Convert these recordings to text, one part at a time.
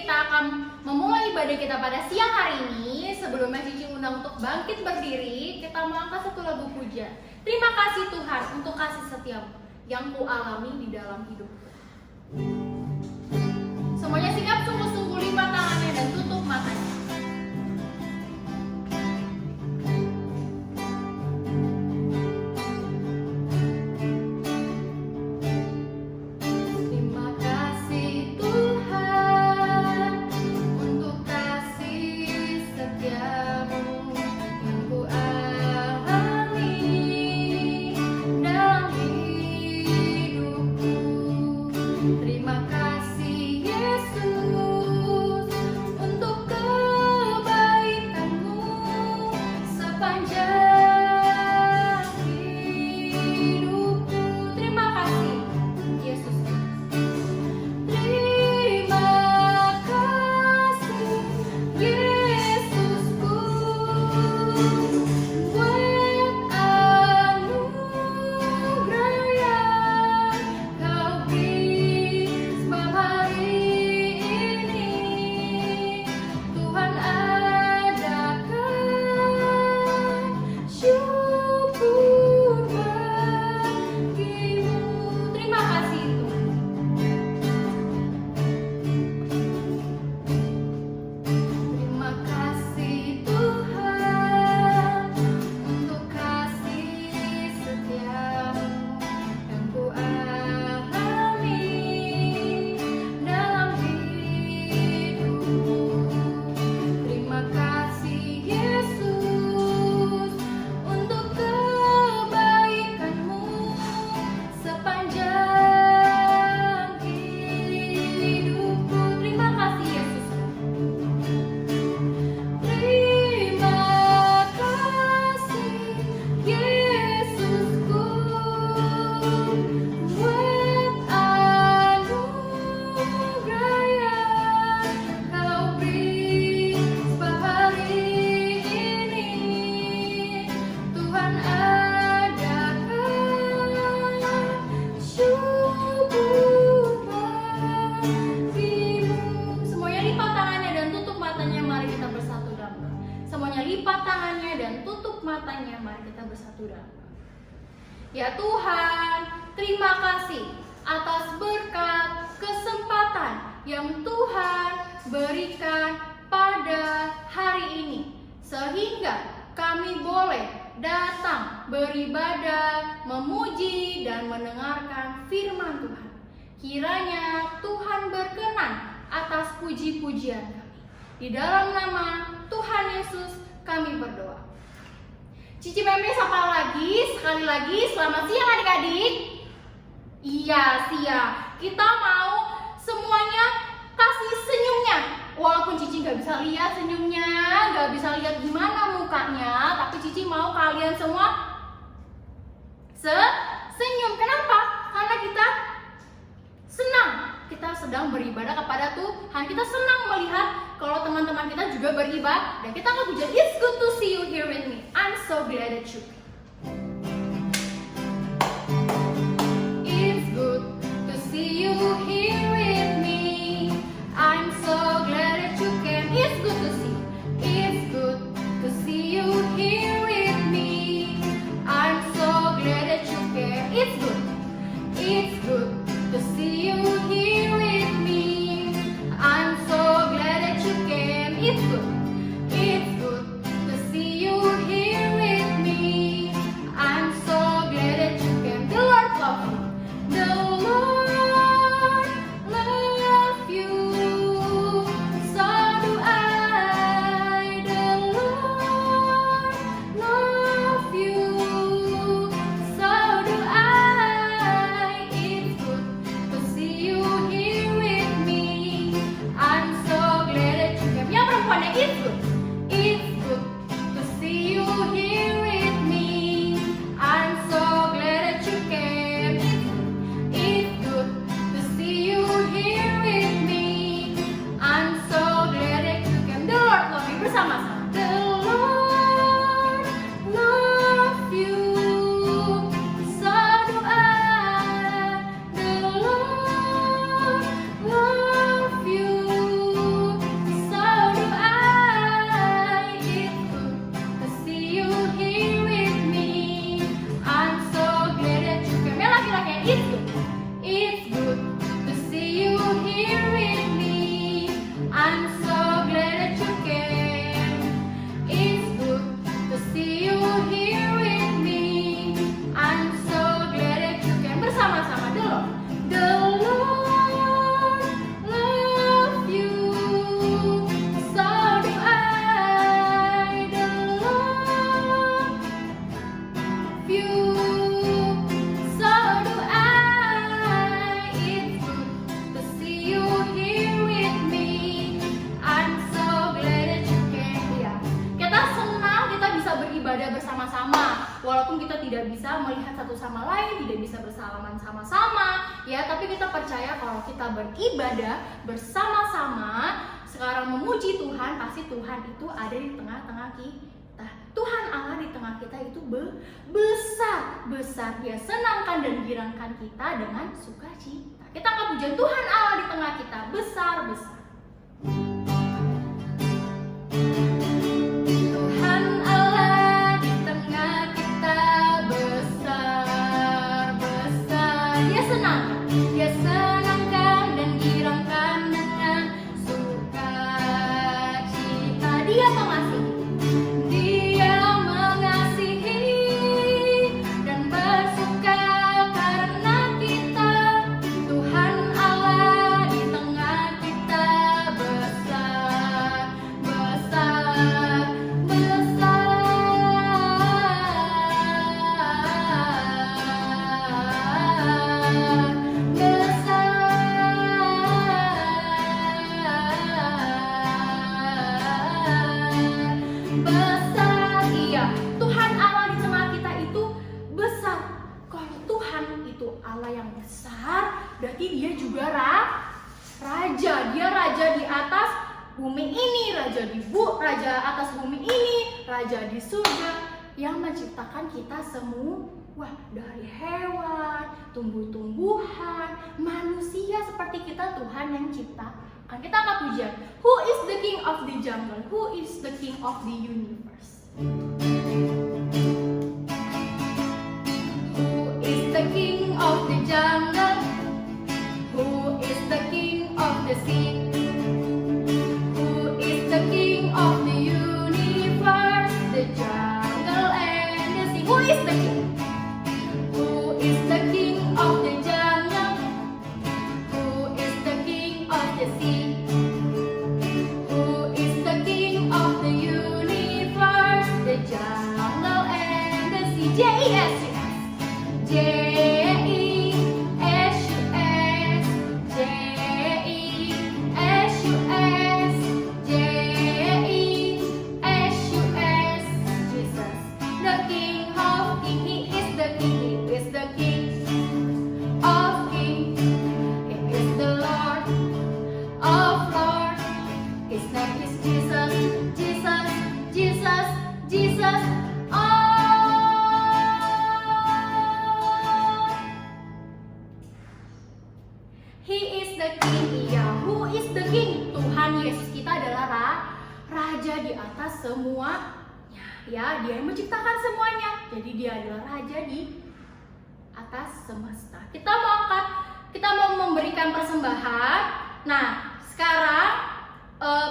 kita akan memulai ibadah kita pada siang hari ini. Sebelumnya Cici undang untuk bangkit berdiri, kita mengangkat satu lagu puja. Terima kasih Tuhan untuk kasih setiamu yang ku alami di dalam hidupku. Semuanya siap, sungguh-sungguh lipat tangannya dan tutup matanya. Ya Tuhan, terima kasih atas berkat kesempatan yang Tuhan berikan pada hari ini, sehingga kami boleh datang beribadah, memuji dan mendengarkan firman Tuhan. Kiranya Tuhan berkenan atas puji-pujian kami. Di dalam nama Tuhan Yesus kami berdoa. Cici Meme sapa lagi, sekali lagi selamat siang adik-adik. Iya siang, kita mau semuanya kasih senyumnya. Walaupun Cici gak bisa lihat senyumnya, gak bisa lihat gimana mukanya, tapi Cici mau kalian semua senyum. Kenapa? Karena kita senang, kita sedang beribadah kepada Tuhan. Kita senang melihat kalau teman-teman kita juga beribadah dan kita nggak puja. It's good to see you here with me. I'm so glad that you came. It's good to see you here with me. I'm so glad that you came. It's good to see. It's good to see you here with me. I'm so glad that you came. It's good. It's good to see you here with me. I'm so glad that you came. It's good. It's good to see you here with me. here with me. I'm so glad that you came. It's good to see you here with me. I'm so glad that you came. Bersama-sama dulu. The Lord love you. So do I. The Lord you. So do I. It's good to see you here with me. I'm so glad that you came. Ya, kita senang kita bisa beribadah bersama-sama. Walaupun kita tidak bisa melihat satu sama lain, tidak bisa bersalaman sama-sama, ya, tapi kita percaya kalau kita beribadah bersama-sama, sekarang memuji Tuhan, pasti Tuhan itu ada di tengah-tengah kita. Tuhan Allah di tengah kita itu besar. Dia senangkan dan girangkan kita dengan sukacita. Kita akan pujian Tuhan Allah di tengah kita, besar. Tuhan Allah di tengah kita, besar. Dia senangkan dan girangkan dengan sukacita. Dia mengasihi dan bersuka karena kita. Tuhan Allah di tengah kita, besar. Iya, Tuhan Allah di tengah kita itu besar. Kalau Tuhan itu Allah yang besar, berarti dia juga raja. Dia raja di atas bumi ini, raja atas bumi ini, raja di surga, yang menciptakan kita semua. Wah, dari hewan, tumbuh-tumbuhan, manusia seperti kita, Tuhan yang ciptakan. Kita akan pujian. Who is the king of the jungle? Who is the king of the universe? Who is the king of the jungle? Who is the king of the sea? Who is the king of the universe? The jungle and the sea. Who is the king? Who is the king of the jungle? Who is the king of the sea? Who is the king of the universe? The jungle and the sea. J-E-S-U-S. J-E-S-U-S. J-E-S-U-S. J-E-S-U-S. Jesus, the King of Kings. He is the King. He is the King of Kings. He is the Lord of Lords. His name is Jesus. Jesus, Jesus, Jesus. He is the King. Iya, who is the King? Tuhan Yesus kita adalah raja di atas semuanya. Ya, dia yang menciptakan semuanya. Jadi dia adalah raja di atas semesta. Kita mau memberikan persembahan. Nah, sekarang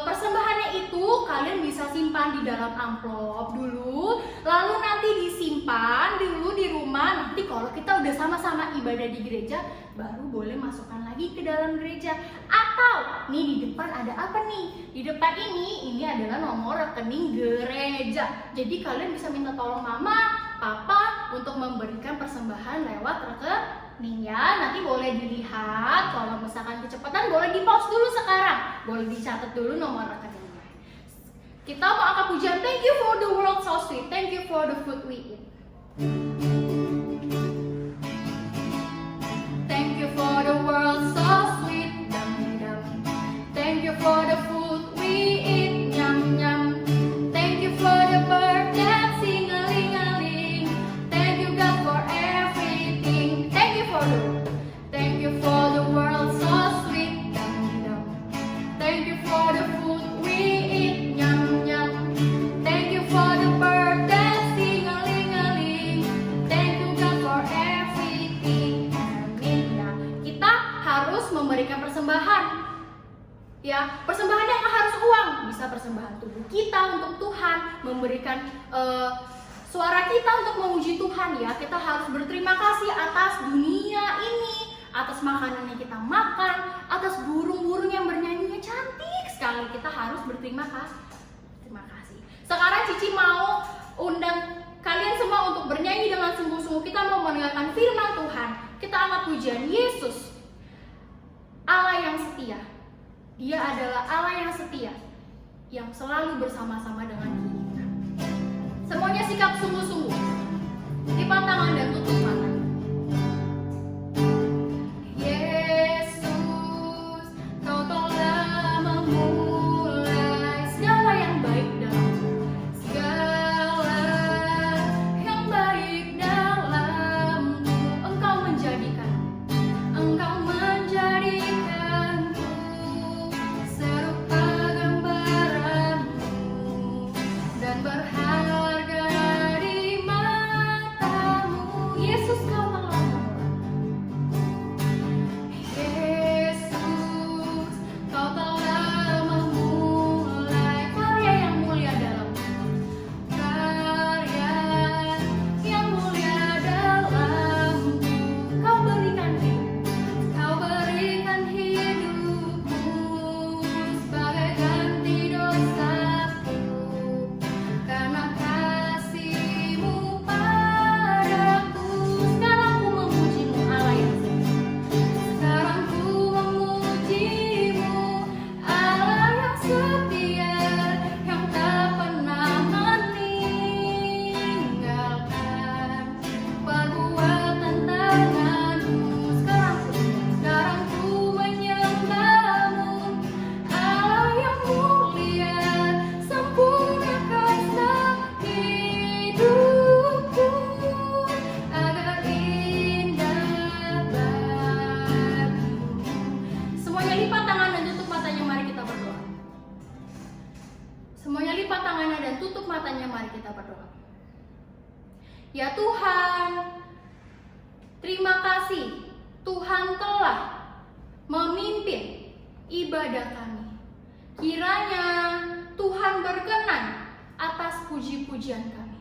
persembahannya itu kalian bisa simpan di dalam amplop dulu, lalu nanti disimpan dulu di rumah. Nanti kalau kita udah sama-sama ibadah di gereja, baru boleh masukkan lagi ke dalam gereja. Atau nih di depan ada apa nih? Di depan ini adalah nomor rekening gereja. Jadi kalian bisa minta tolong mama, papa untuk memberikan persembahan lewat rekening ya. Nanti boleh dilihat, kalau misalkan kecepatan boleh di-pause dulu sekarang, boleh dicatat dulu nomor rekeningnya. Kita mau angkat pujian. Thank you for the world so sweet. Thank you for the food we eat. Thank you for the world so sweet. Thank you for the food we eat. Nyam nyam. Thank you for the bird that sing a ling a ling. Thank you God for everything. Thank you for the world so sweet. Thank you for the food we eat. Nyam nyam. Thank you for the bird that sing a ling a memberikan persembahan. Ya, persembahan yang harus uang, bisa persembahan tubuh kita untuk Tuhan, memberikan suara kita untuk memuji Tuhan ya. Kita harus berterima kasih atas dunia ini, atas makanan yang kita makan, atas burung-burung yang bernyanyinya cantik sekali. Kita harus berterima kasih. Terima kasih. Sekarang Cici mau undang kalian semua untuk bernyanyi dengan sungguh-sungguh. Kita mau mendengarkan firman Tuhan. Kita angkat pujian Yesus, Allah yang setia. Dia adalah Allah yang setia, yang selalu bersama-sama dengan kita. Semuanya sikap sungguh-sungguh. Lipat tangan dan tutup mata. Yesus, Kau telah memulai segala yang baik dalamku. Segala yang baik dalamku. Engkau menjadikanku serupa gambaranmu dan berharga di matamu. Yesus, Kau telah Yesus, Kau telah memulai karya yang mulia dalamku. Karya yang mulia dalamku. Kau berikan hidupmu sebagai ganti dosaku. Karena kasih-Mu padaku, sekarang ku memuji-Mu, Allah yang setia. Sekarang ku memuji-Mu, Allah yang setia, yang tak pernah meninggalkan perbuatan tangan-Mu. Sekarang ku menyembah-Mu, Allah yang mulia, sempurnakan hidupku agar indah bagimu. Semuanya lipat tangan dan tutup matanya, mari kita berdoa. Semuanya lipat tangannya dan tutup matanya, mari kita berdoa. Ya Tuhan, terima kasih Tuhan telah memimpin ibadah kami. Kiranya Tuhan berkenan atas puji-pujian kami.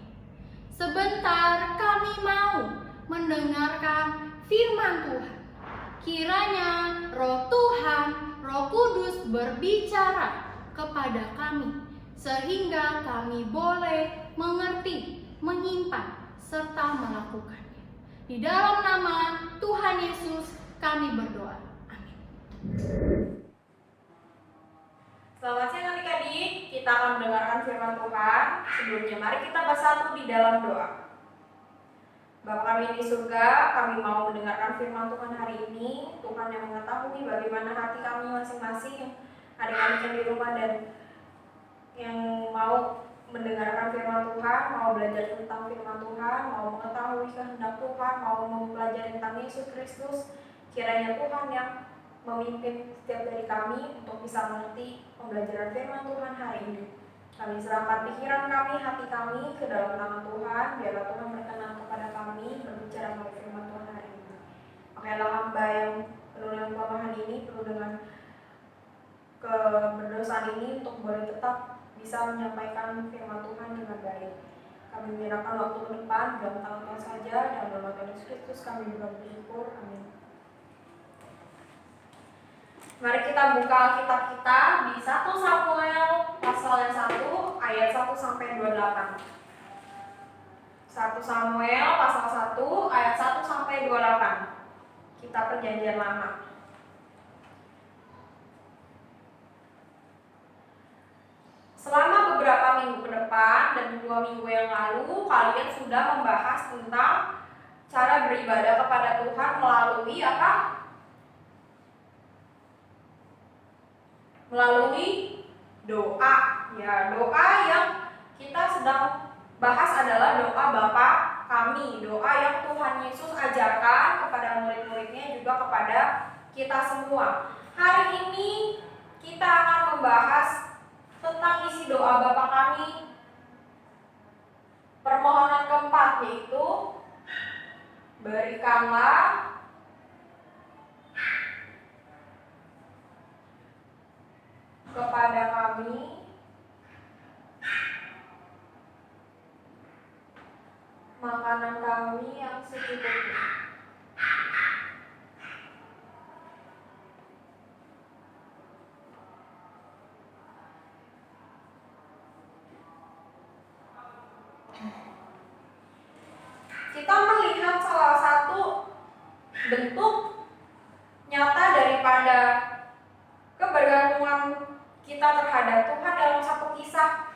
Sebentar kami mau mendengarkan firman Tuhan. Kiranya Roh Tuhan, Roh Kudus berbicara kepada kami, sehingga kami boleh mengerti, menyimpan, serta melakukannya. Di dalam nama Tuhan Yesus kami berdoa. Amin. Selamat siang adik-adik, kita akan mendengarkan firman Tuhan. Sebelumnya mari kita bersatu di dalam doa. Bapa kami di surga, kami mau mendengarkan firman Tuhan hari ini. Tuhan yang mengetahui bagaimana hati kami masing-masing, adik-adik yang di rumah dan yang mau mendengarkan firman Tuhan, mau belajar tentang firman Tuhan, mau mengetahui kehendak Tuhan, mau mempelajari tentang Yesus Kristus. Kiranya Tuhan yang memimpin setiap dari kami untuk bisa mengerti pembelajaran firman Tuhan hari ini. Kami serahkan pikiran kami, hati kami ke dalam tangan Tuhan. Biarlah Tuhan berkenan kepada kami berbicara melalui firman Tuhan hari ini. Makanya hamba yang penuh dengan kelemahan ini, penuh dengan keberdosaan ini, untuk boleh tetap bisa menyampaikan firman Tuhan dengan baik. Kami menyerahkan waktu ke depan dalam tangan Tuhan saja, dan dalam nama Yesus Kristus kami bersyukur. Amin. Mari kita buka Alkitab kita di 1 Samuel pasal yang 1 ayat 1 sampai 28. 1 Samuel pasal 1 ayat 1 sampai 28. Kita perjanjian lama. Selama beberapa minggu ke depan dan 2 minggu yang lalu, kalian sudah membahas tentang cara beribadah kepada Tuhan melalui apa? Melalui doa. Ya, doa yang kita sedang bahas adalah doa Bapa kami, doa yang Tuhan Yesus ajarkan kepada murid-muridnya, juga kepada kita semua. Hari ini kita akan membahas tentang isi doa Bapa kami. Permohonan keempat, yaitu berikanlah kepada kami makanan kami yang secukupnya. Kita melihat salah satu bentuk nyata daripada kebergantungan kita terhadap Tuhan dalam satu kisah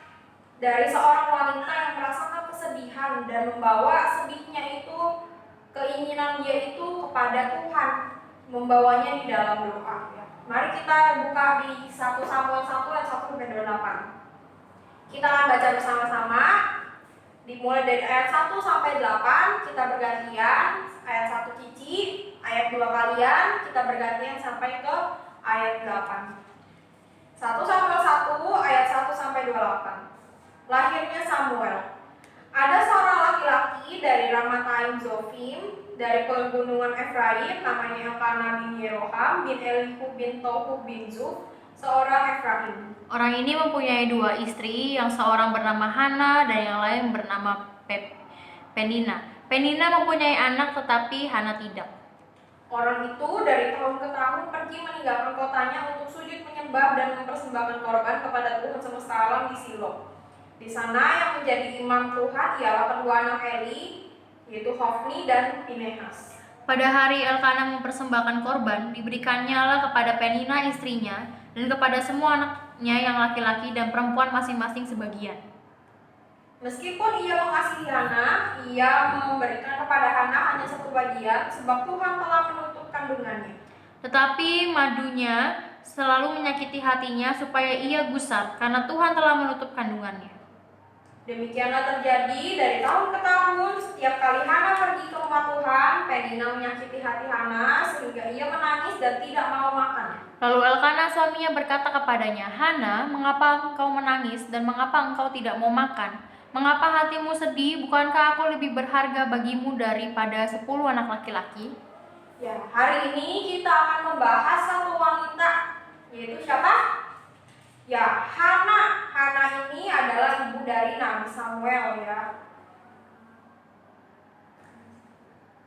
dari seorang wanita yang merasakan kesedihan dan membawa sedihnya itu, keinginan dia itu kepada Tuhan, membawanya di dalam doa. Mari kita buka di 1 Samuel 1 ayat 1-8. Kita akan baca bersama-sama. Dimulai dari ayat 1 sampai 8, kita bergantian. Ayat 1 Cici, ayat 2 kalian, kita bergantian sampai ke ayat 8. 1 Samuel 1 ayat 1 sampai 28. Lahirnya Samuel. Ada seorang laki-laki dari Ramathaim Zofim, dari pegunungan Efraim, namanya Elkanah bin Yeroham bin Elihu bin Tohu bin Zuf, seorang Efraim. Orang ini mempunyai 2 istri, yang seorang bernama Hana dan yang lain bernama Penina. Penina mempunyai anak tetapi Hana tidak. Orang itu dari tahun ke tahun pergi meninggalkan kotanya untuk sujud menyembah dan mempersembahkan korban kepada Tuhan semesta alam di Silo. Di sana yang menjadi imam Tuhan ialah kedua anak Eli, yaitu Hofni dan Pinehas. Pada hari Elkanah mempersembahkan korban, diberikannya lah kepada Penina istrinya dan kepada semua anaknya yang laki-laki dan perempuan masing-masing sebagian. Meskipun ia mengasihi Hana, ia memberikan kepada Hana hanya 1 bagian, sebab Tuhan telah menutup kandungannya. Tetapi madunya selalu menyakiti hatinya supaya ia gusar, karena Tuhan telah menutup kandungannya. Demikianlah terjadi dari tahun ke tahun. Setiap kali Hana pergi ke rumah Tuhan, Penina menyakiti hati Hana sehingga ia menangis dan tidak mau makan. Lalu Elkanah suaminya berkata kepadanya, Hana, mengapa engkau menangis dan mengapa engkau tidak mau makan? Mengapa hatimu sedih? Bukankah aku lebih berharga bagimu daripada 10 anak laki-laki? Ya, hari ini kita akan membahas satu wanita, yaitu siapa? Ya, Hana. Hana ini adalah ibu dari Nabi Samuel ya.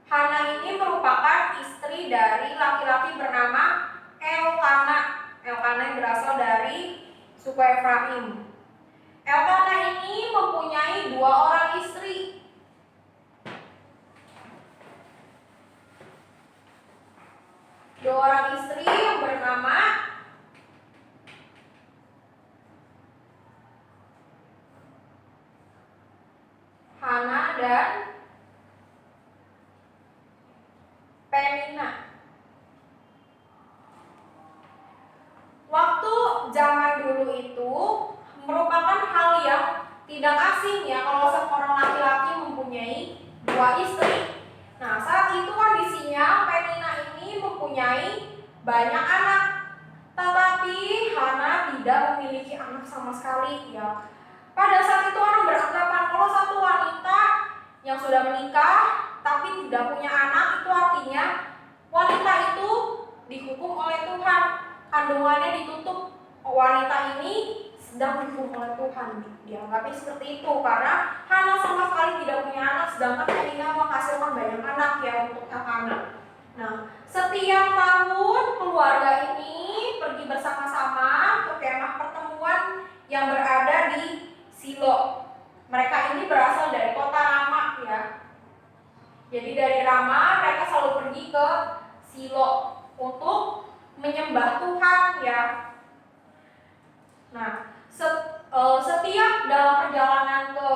Hana ini merupakan istri dari laki-laki bernama Elkanah. Elkanah yang berasal dari suku Efraim. Elkanah ini mempunyai 2 orang istri. Dua orang istri yang bernama Hana dan Penina. Waktu zaman dulu itu merupakan hal yang tidak asing ya kalau seorang laki-laki mempunyai 2 istri. Nah, saat itu kondisinya Penina ini mempunyai banyak anak, tetapi Hana tidak memiliki anak sama sekali ya. Pada saat itu orang beranggapan kalau satu wanita yang sudah menikah tapi tidak punya anak, itu artinya wanita itu dihukum oleh Tuhan, kandungannya ditutup. Wanita ini sedang dihukum oleh Tuhan, dianggapnya seperti itu karena Hana sama sekali tidak punya anak, sedangkan Penina menghasilkan banyak anak ya untuk Elkanah. Nah, setiap tahun keluarga ini pergi bersama-sama ke kemah pertemuan yang berada di Silo. Mereka ini berasal dari kota Rama ya. Jadi dari Rama mereka selalu pergi ke Silo untuk menyembah Tuhan ya. Nah, setiap dalam perjalanan ke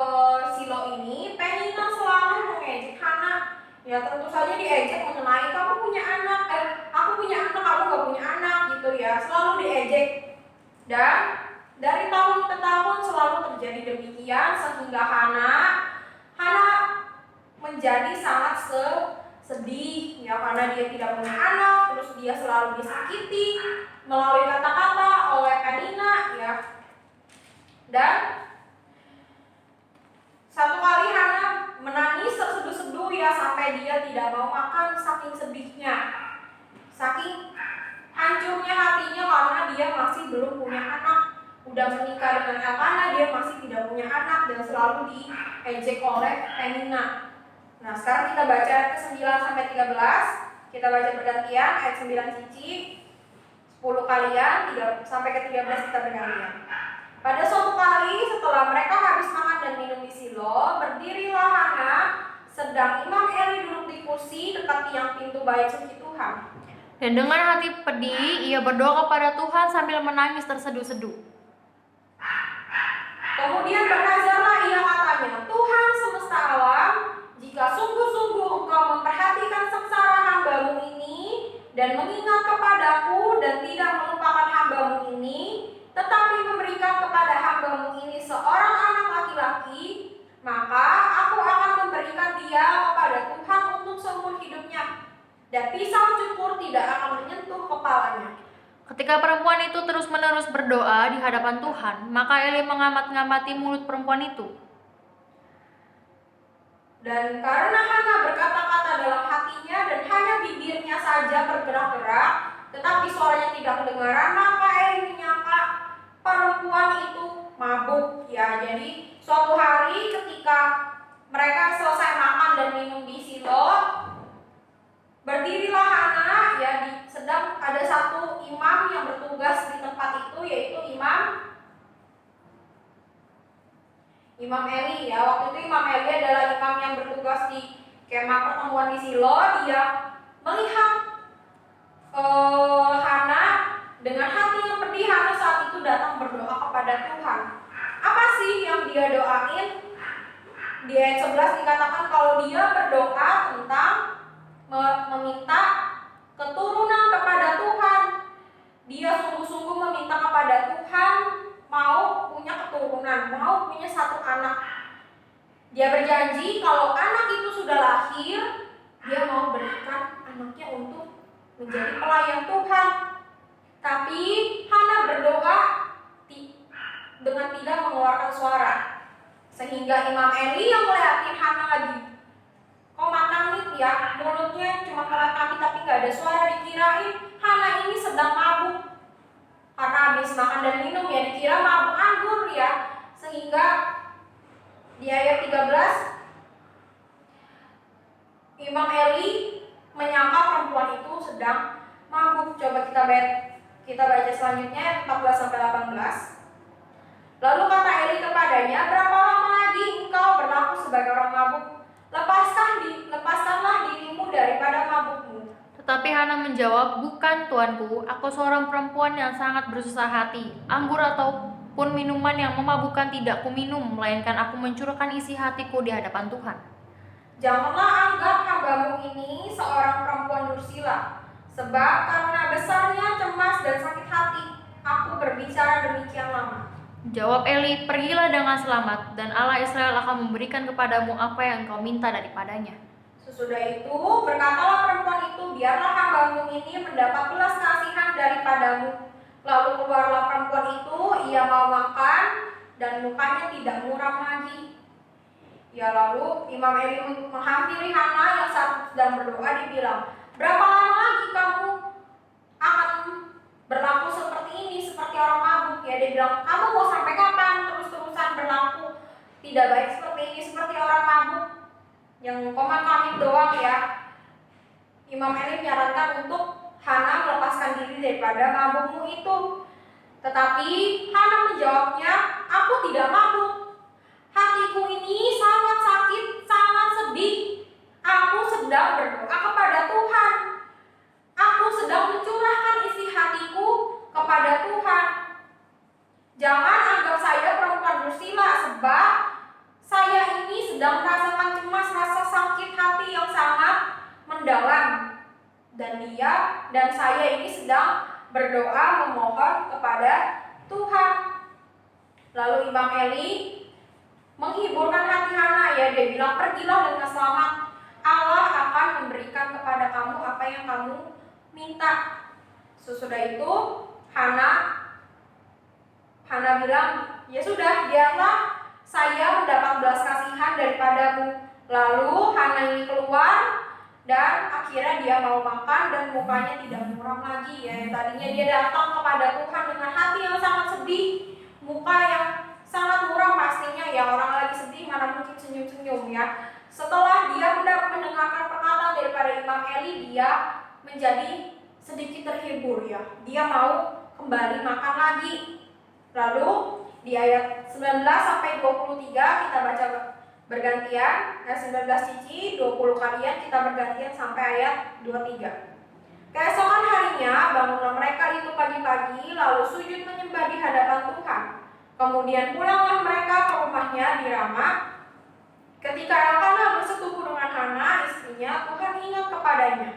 Silo ini, Penina selalu mengejek Hana. Ya tentu saja diejek mengenai kamu punya anak, aku punya anak, kamu gak punya anak gitu ya. Selalu diejek. Dan dari tahun ke tahun selalu terjadi demikian sehingga Hana menjadi sangat sedih ya karena dia tidak punya anak, terus dia selalu disakiti melalui kata-kata oleh Penina ya. Dan satu kali Hana menangis terseduh-seduh ya sampai dia tidak mau makan saking sedihnya, saking hancurnya hatinya karena dia masih belum punya anak. udah menikah dengan Elkana, dia masih tidak punya anak dan selalu diejek oleh Penina. Nah, sekarang kita baca ayat ke-9 sampai 13. Kita baca bergantian, ayat 9 Cici, 10 kalian, 3 sampai ke 13 kita bergantian. Pada suatu kali setelah mereka habis makan dan minum di Silo, berdirilah Hana, sedang Imam Eli duduk di kursi dekat tiang pintu bait suci Tuhan. Dan dengan hati pedih, ia berdoa kepada Tuhan sambil menangis terseduh-seduh. Kemudian bernazarlah ia, katanya, Tuhan semesta alam, jika sungguh-sungguh Engkau memperhatikan sengsara hamba-Mu ini dan mengingat kepadaku dan tidak melupakan hamba-Mu ini, tetapi memberikan kepada hamba-Mu ini seorang anak laki-laki, maka aku akan memberikan dia kepada Tuhan untuk seumur hidupnya, dan pisau cukur tidak akan menyentuh kepalanya. Ketika perempuan itu terus-menerus berdoa di hadapan Tuhan, maka Eli mengamat-ngamati mulut perempuan itu. Dan karena Hana berkata-kata dalam hatinya dan hanya bibirnya saja bergerak-gerak, tetapi suaranya tidak kedengaran, maka Eli menyangka perempuan itu mabuk. Ya, jadi suatu hari ketika mereka selesai makan dan minum di Silo, berdirilah Hana, ya, sedang ada satu imam yang bertugas di tempat itu, yaitu Imam Eli, ya. Waktu itu Imam Eli adalah imam yang bertugas di kemah pertemuan di Silo. Dia melihat Hana dengan hati yang pedih. Hana saat itu datang berdoa kepada Tuhan. Apa sih yang dia doain? Di ayat 11 dikatakan kalau dia berdoa tentang meminta keturunan kepada Tuhan. Dia sungguh-sungguh meminta kepada Tuhan mau punya keturunan, mau punya satu anak. Dia berjanji kalau anak itu sudah lahir, dia mau berikan anaknya untuk menjadi pelayan Tuhan. Tapi Hana berdoa dengan tidak mengeluarkan suara, sehingga Imam Eli yang melihatin Hana lagi komat-kamit, ya, mulutnya cuma komat-kamit tapi nggak ada suara, dikirain Hana ini sedang mabuk karena habis makan dan minum, ya, dikira mabuk anggur, ya. Sehingga di ayat 13 Imam Eli menyangka perempuan itu sedang mabuk. Coba kita baca selanjutnya ayat 14 sampai 18. Lalu kata Eli kepadanya, berapa lama lagi engkau berlaku sebagai orang mabuk? Lepaskanlah dirimu daripada mabukmu. Tetapi Hana menjawab, bukan tuanku, aku seorang perempuan yang sangat bersusah hati. Anggur ataupun minuman yang memabukkan tidak kuminum, melainkan aku mencurahkan isi hatiku di hadapan Tuhan. Janganlah anggap hambamu ini seorang perempuan dursila, sebab karena besarnya cemas dan sakit hati, aku berbicara demikian lama. Jawab Eli, pergilah dengan selamat, dan Allah Israel akan memberikan kepadamu apa yang engkau minta daripadanya. Sesudah itu, berkatalah perempuan itu, biarlah hambamu ini mendapat belas kasihan daripadamu. Lalu keluarlah perempuan itu, ia mau makan, dan mukanya tidak muram lagi. Ya, lalu Imam Eli menghampiri Hana yang sedang berdoa, dibilang, berapa lama lagi kamu akan berlaku seperti ini, seperti orang mabuk? Ya, dia bilang, kamu mau sampai kapan terus-terusan berlaku tidak baik seperti ini, seperti orang mabuk yang komat-kamit doang, ya. Imam Eli menyarankan untuk Hana melepaskan diri daripada mabukmu itu. Tetapi Hana menjawabnya, aku tidak mabuk. Hatiku ini sangat sakit, sangat sedih. Aku sedang berdoa kepada Tuhan. Aku sedang mencurahkan isi hatiku kepada Tuhan. Jangan anggap saya perempuan dursila, sebab saya ini sedang merasakan cemas, rasa sakit hati yang sangat mendalam. Dan saya ini sedang berdoa memohon kepada Tuhan. Lalu Imam Eli menghiburkan hati Hana, ya, dia bilang, pergilah dengan selamat. Allah akan memberikan kepada kamu apa yang kamu minta. Sesudah itu Hana bilang, ya sudah, biarlah saya mendapat belas kasihan daripadamu. Lalu Hana ini keluar dan akhirnya dia mau makan dan mukanya tidak muram lagi, ya. Tadinya dia datang kepada Tuhan dengan hati yang sangat sedih, muka yang sangat muram pastinya ya, orang lagi sedih mana mungkin senyum-senyum ya. Setelah dia mendengarkan perkataan daripada Imam Eli, dia menjadi sedikit terhibur ya. Dia mau kembali makan lagi. Lalu di ayat 19 sampai 23 kita baca bergantian. Ayat 19 Cici, 20 kalian, kita bergantian sampai ayat 23. Keesokan harinya bangunlah mereka itu pagi-pagi, lalu sujud menyembah di hadapan Tuhan. Kemudian pulanglah mereka ke rumahnya di Rama. Ketika Elkana bersetubuh dengan Hana istrinya, Tuhan ingat kepadanya.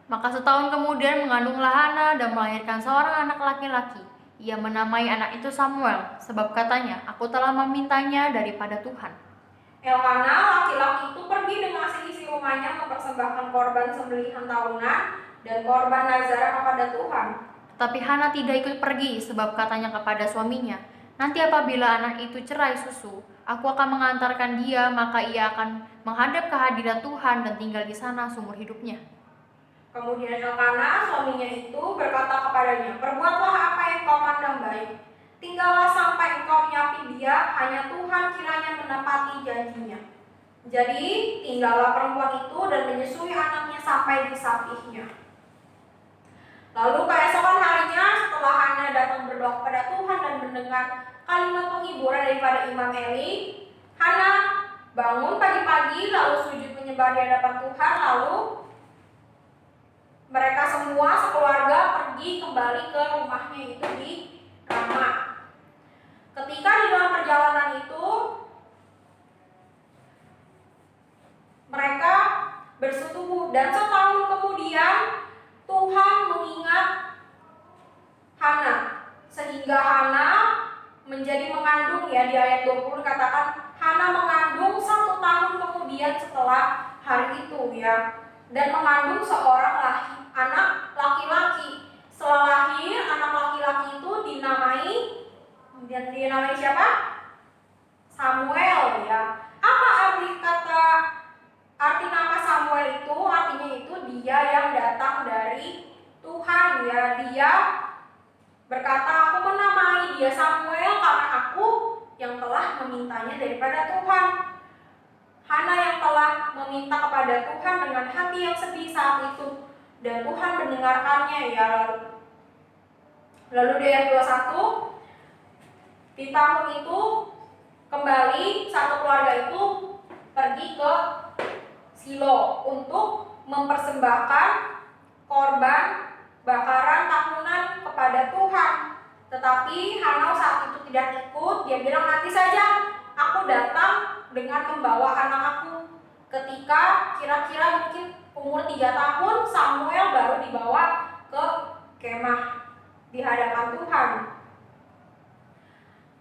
Maka setahun kemudian mengandunglah Hana dan melahirkan seorang anak laki-laki. Ia menamai anak itu Samuel, sebab katanya, aku telah memintanya daripada Tuhan. Elkana laki-laki itu pergi dengan seisi rumahnya mempersembahkan korban sembelihan tahunan dan korban nazarah kepada Tuhan. Tetapi Hana tidak ikut pergi, sebab katanya kepada suaminya, nanti apabila anak itu cerai susu, aku akan mengantarkan dia, maka ia akan menghadap ke hadirat Tuhan dan tinggal di sana seumur hidupnya. Kemudian Elkana suaminya itu berkata kepadanya, perbuatlah apa yang kau pandang baik. Tinggallah sampai engkau menyapi dia, hanya Tuhan kiranya menepati janjinya. Jadi tinggallah perempuan itu dan menyusui anaknya sampai disapihnya. Lalu keesokan harinya setelah Hana datang berdoa kepada Tuhan dan mendengar kalimat penghiburan daripada Imam Eli, Hana bangun pagi-pagi lalu sujud menyembah di hadapan Tuhan. Lalu mereka semua sekeluarga pergi kembali ke rumahnya itu di Rama. Ketika di dalam perjalanan itu mereka bersetubuh dan setahun kemudian Tuhan mengingat Hana sehingga Hana menjadi mengandung ya, di ayat 20 katakan Hana mengandung 1 tahun kemudian setelah hari itu ya, dan mengandung seorang anak laki-laki. Setelah lahir anak laki-laki itu dinamai siapa? Samuel ya. Apa arti nama Samuel itu? Artinya itu dia yang datang dari Tuhan ya. Dia berkata, aku menamai dia Samuel karena aku yang telah memintanya daripada Tuhan. Hana yang telah meminta kepada Tuhan dengan hati yang sedih saat itu, dan Tuhan mendengarkannya ya. Lalu di ayat 21, di tahun itu kembali satu keluarga itu pergi ke Silo untuk mempersembahkan korban bakaran tahunan kepada Tuhan. Tetapi Hana saat itu tidak ikut. Dia bilang, nanti saja aku datang dengan membawa anak aku. Ketika kira-kira mungkin umur 3 tahun, Samuel baru dibawa ke kemah di hadapan Tuhan.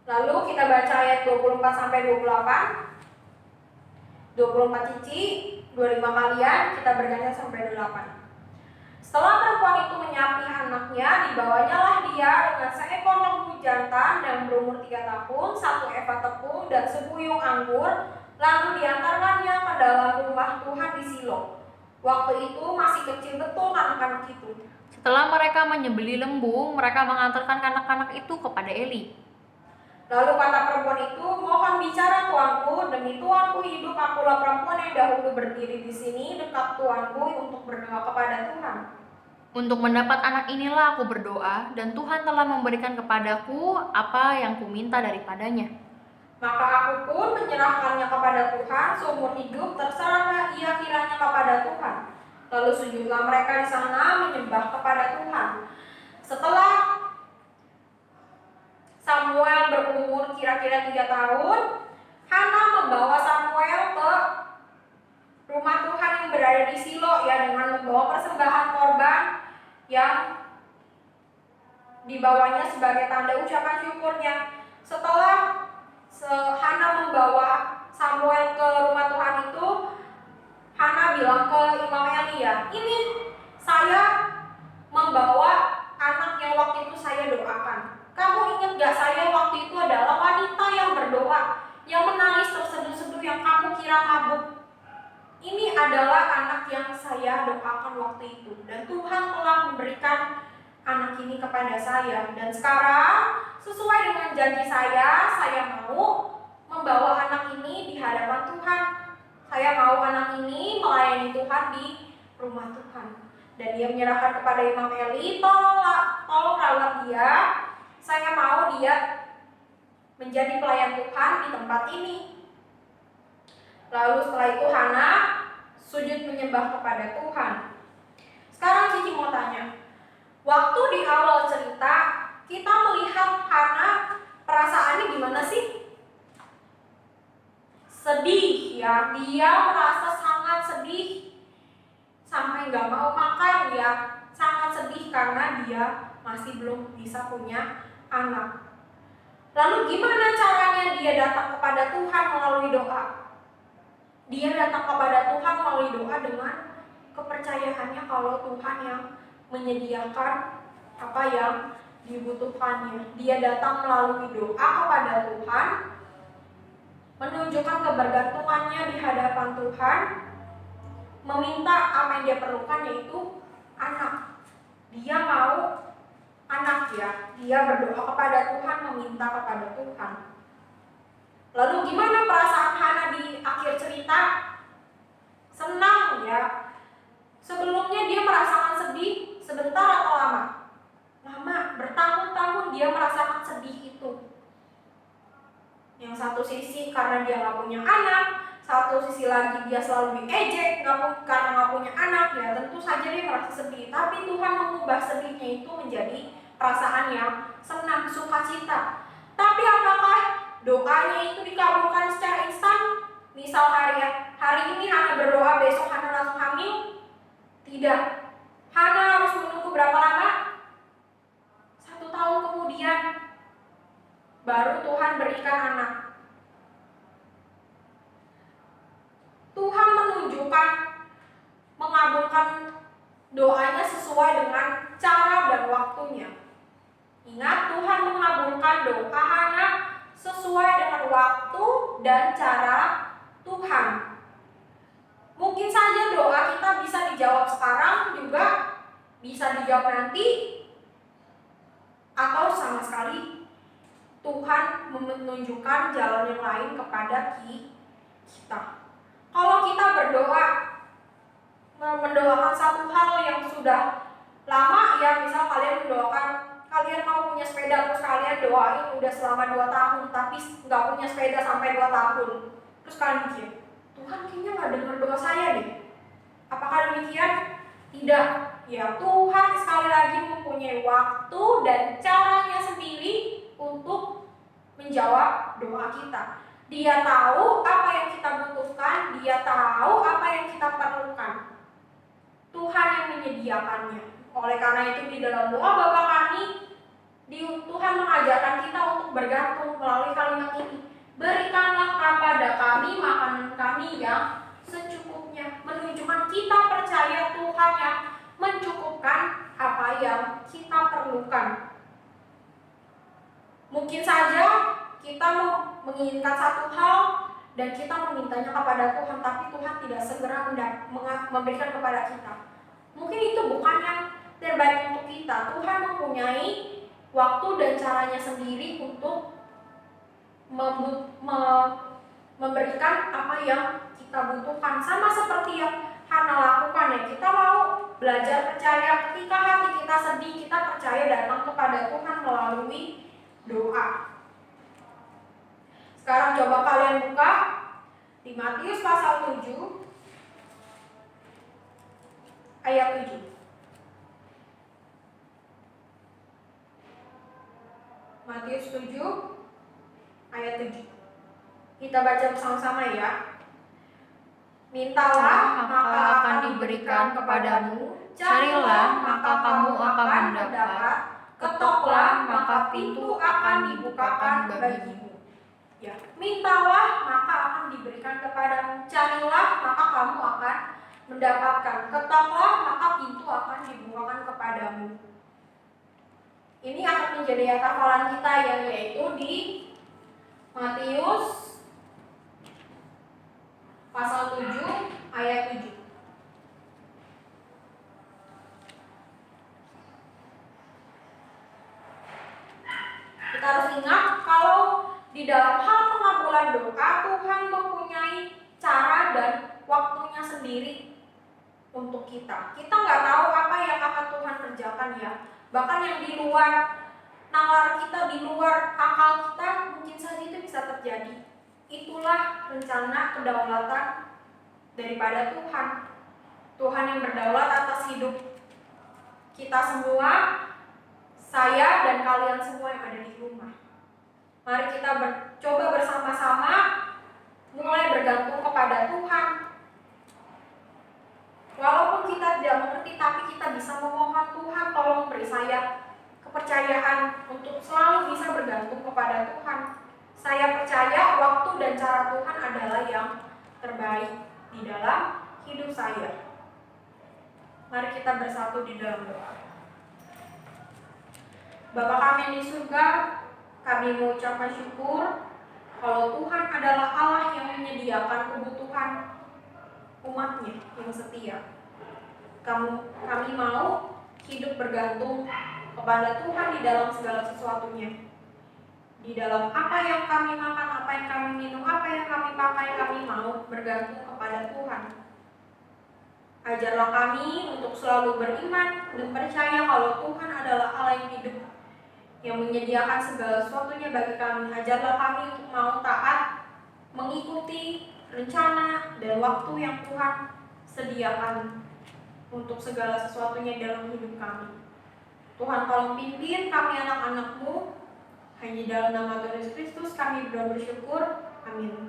Lalu kita baca ayat 24 sampai 28. 24 Cici, 25 kalian, kita bergantian sampai 8. Setelah perempuan itu menyapi anaknya, dibawanya lah dia dengan seekor lembu jantan yang berumur 3 tahun, 1 eva tepung dan sebuyung anggur, lalu diantarkannya ke dalam rumah Tuhan di Silo. Waktu itu masih kecil betul anak-anak itu. Setelah mereka menyembelih lembu, mereka mengantarkan anak-anak itu kepada Eli. Lalu kata perempuan itu, mohon bicara tuanku, demi tuanku hidup, akulah perempuan yang dahulu berdiri di sini dekat tuanku untuk berdoa kepada Tuhan. Untuk mendapat anak inilah aku berdoa, dan Tuhan telah memberikan kepadaku apa yang kuminta daripadanya. Maka aku pun menyerahkannya kepada Tuhan, seumur hidup terserahlah ia kiranya kepada Tuhan. Lalu sujudlah mereka di sana menyembah kepada Tuhan. Setelah Samuel berumur kira-kira 3 tahun, Hana membawa Samuel ke rumah Tuhan yang berada di Silo ya, dengan membawa persembahan korban yang dibawanya sebagai tanda ucapan syukurnya. Setelah Hana membawa Samuel ke rumah Tuhan itu, Hana bilang ke Imam Eli ya, ini saya membawa anak yang waktu itu saya doakan. Kamu ingat gak saya waktu itu adalah wanita yang berdoa, yang menangis terseduh-seduh, yang kamu kira mabuk. Ini adalah anak yang saya doakan waktu itu, dan Tuhan telah memberikan anak ini kepada saya. Dan sekarang sesuai dengan janji saya mau membawa anak ini di hadapan Tuhan. Saya mau anak ini melayani Tuhan di rumah Tuhan. Dan dia menyerahkan kepada Imam Eli, tolong rawat dia. Saya mau dia menjadi pelayan Tuhan di tempat ini. Lalu setelah itu Hana sujud menyembah kepada Tuhan. Sekarang Cici mau tanya, waktu di awal cerita kita melihat Hana perasaannya gimana sih? Sedih ya, dia merasa sangat sedih sampai nggak mau makan ya, sangat sedih karena dia masih belum bisa punya anak. Lalu gimana caranya dia datang kepada Tuhan melalui doa? Dia datang kepada Tuhan melalui doa dengan kepercayaannya kalau Tuhan yang menyediakan apa yang dibutuhkannya. Dia datang melalui doa kepada Tuhan, menunjukkan kebergantungannya di hadapan Tuhan, meminta apa yang dia perlukan, yaitu anak. Dia mau anak ya. Dia berdoa kepada Tuhan, meminta kepada Tuhan. Lalu gimana perasaan Hana di akhir cerita? Senang ya. Sebelumnya dia merasakan sedih sebentar atau lama? Lama, bertahun-tahun dia merasakan sedih itu. Yang satu sisi karena dia gak punya anak, satu sisi lagi dia selalu diejek karena gak punya anak, ya tentu saja dia merasa sedih. Tapi Tuhan mengubah sedihnya itu menjadi perasaan yang senang, sukacita. Tapi apakah doanya itu dikabulkan secara instan? Misal hari ini Hana berdoa, besok Hana langsung hamil? Tidak. Hana harus menunggu berapa lama? 1 tahun kemudian baru Tuhan berikan anak. Tuhan menunjukkan, mengabulkan doanya sesuai dengan cara dan waktunya. Ingat, Tuhan mengabulkan doa Hana sesuai dengan waktu dan cara Tuhan. Mungkin saja doa kita bisa dijawab sekarang, juga bisa dijawab nanti, atau sama sekali Tuhan menunjukkan jalan yang lain kepada kita. Kalau kita berdoa, mendoakan satu hal yang sudah lama ya, misal kalian mendoakan, kalian mau punya sepeda, terus kalian doain udah selama 2 tahun, tapi nggak punya sepeda sampai 2 tahun. Terus kalian mikir, Tuhan kayaknya nggak dengar doa saya deh. Apakah demikian? Tidak. Ya, Tuhan sekali lagi mempunyai waktu dan caranya sendiri untuk menjawab doa kita. Dia tahu apa yang kita butuhkan, dia tahu apa yang kita perlukan. Tuhan yang menyediakannya. Oleh karena itu di dalam doa Bapa kami, Tuhan mengajarkan kita untuk bergantung melalui kalimat ini. Berikanlah kepada kami makanan kami yang secukupnya. Menunjukkan kita percaya Tuhan yang mencukupkan apa yang kita perlukan. Mungkin saja kita menginginkan satu hal dan kita memintanya kepada Tuhan, tapi Tuhan tidak segera memberikan kepada kita. Mungkin itu bukan yang terbaik untuk kita. Tuhan mempunyai waktu dan caranya sendiri untuk memberikan apa yang kita butuhkan. Sama seperti yang Hana lakukan ya. Kita mau belajar percaya ketika hati kita sedih, kita percaya datang kepada Tuhan melalui doa. Sekarang coba kalian buka di Matius pasal 7 ayat 7. Matius 7 ayat 7. Kita baca bersama-sama ya. Mintalah maka akan diberikan kepadamu, carilah maka kamu akan mendapat, ketoklah maka pintu akan dibukakan bagimu. Ya, mintalah maka akan diberikan kepadamu, carilah maka kamu akan mendapatkan, ketoklah maka pintu akan dibukakan kepadamu. Ini akan menjadi hafalan kita yang yaitu di Matius pasal 7 ayat 7. Kita harus ingat kalau di dalam hal pengabulan doa, Tuhan mempunyai cara dan waktunya sendiri untuk kita. Kita nggak tahu apa yang akan Tuhan kerjakan ya. Bahkan yang di luar nalar kita, di luar akal kita, mungkin saja itu bisa terjadi. Itulah rencana kedaulatan daripada Tuhan. Tuhan yang berdaulat atas hidup kita semua, saya dan kalian semua yang ada di rumah. Mari kita coba bersama-sama mulai bergantung kepada Tuhan. Walaupun kita tidak mengerti, tapi kita bisa memohon Tuhan, tolong beri saya kepercayaan untuk selalu bisa bergantung kepada Tuhan. Saya percaya waktu dan cara Tuhan adalah yang terbaik di dalam hidup saya. Mari kita bersatu di dalam doa. Bapa kami di surga, kami mengucapkan syukur kalau Tuhan adalah Allah yang menyediakan kebutuhan umatnya yang setia. Kami mau hidup bergantung kepada Tuhan di dalam segala sesuatunya. Di dalam apa yang kami makan, apa yang kami minum, apa yang kami pakai, kami mau bergantung kepada Tuhan. Ajarlah kami untuk selalu beriman dan percaya kalau Tuhan adalah Allah yang hidup, yang menyediakan segala sesuatunya bagi kami. Ajarlah kami untuk mau taat, mengikuti rencana dan waktu yang Tuhan sediakan untuk segala sesuatunya dalam hidup kami. Tuhan tolong pimpin kami anak-anak-Mu. Hanya dalam nama Tuhan Yesus Kristus kami berdoa bersyukur. Amin.